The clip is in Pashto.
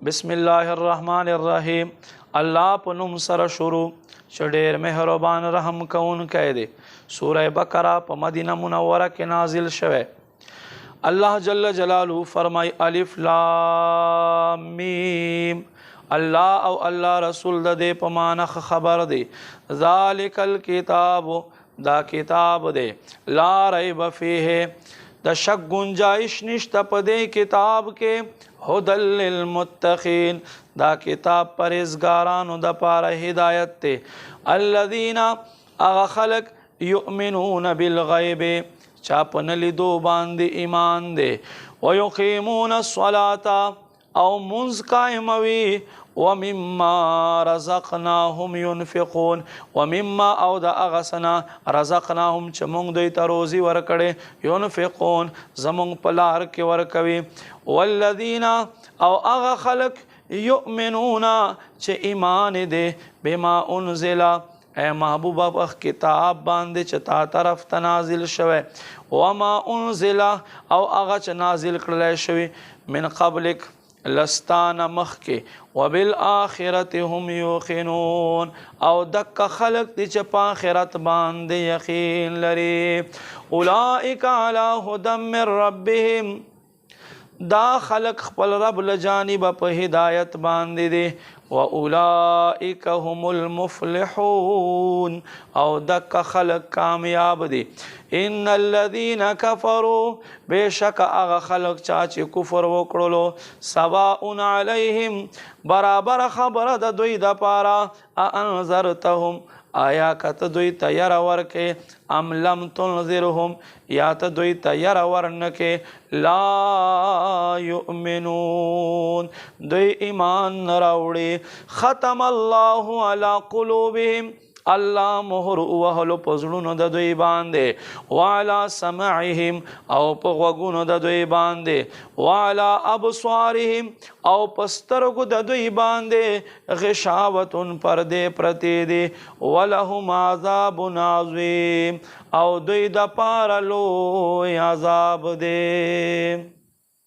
بسم الله الرحمن الرحیم. الله په نوم سره شروع چې ډېر مهربان رحم کوونکی دی. سوره بقره په مدینه منوره کې نازل شوه. الله جل جلاله فرمای الف لام میم. الله او الله رسول د دې په معنی خبر دی. ذالک الکتاب، دا کتاب دی، لا ریب فیه، د شک گنجائش نشته په دې کتاب کې، هدی للمتقین، دا کتاب پرهیزګارانو د پاره هدایت دی. الذین، هغه خلق، یؤمنون بالغیب، چا په نه لیدو باندې ایمان دی، ویقیمون الصلاة، او منځ قایموي، ومما رزقناهم ينفقون، ومما او د هغه څه نه رزقناهم چې موږ دوی ته روزي ورکړې، ينفقون، زموږ په لار کې ورکوي. والذین، او هغه خلق، یؤمنون چې ایمان دی، بما انزل، اے محبوبه په کتاب باندې چې تا طرف ته نازل شوی، وما انزل، او هغه چې نازل کړلی شوی، من قبلک، لستان مخکې، وبالآخرة هم یوقنون، او دک خلق دی چې په آخرت باندې یقین لري. اولئک علی هدی من ربهم، دا خلق خپل رب لجانب په هدایت باندې دی. واولئک هم المفلحون، او دک خلق کامیاب دی. ان الذین کفروا، بشک هغه خلق چا چې کفر وکړلو، سواء علیهم، برابر خبره د دوی د پاره، انذرتهم، آیا کته دوی ته یره ورکې، ام لم تنذرهم، یا ته دوی ته یره ورنکې، لا یؤمنون، دوی ایمان نه راوړي. ختم الله علی قلوبهم، الله مهر وهلو په زړونو د دوی باندې، وعلى سمعهم، او په غوږونو د دوی باندې، وعلى ابصارهم، او په سترګو د دوی باندې، غشاوة، پردې پرتې دي، ولهم عذاب عظیم، او دوی د پاره لوی عذاب دی.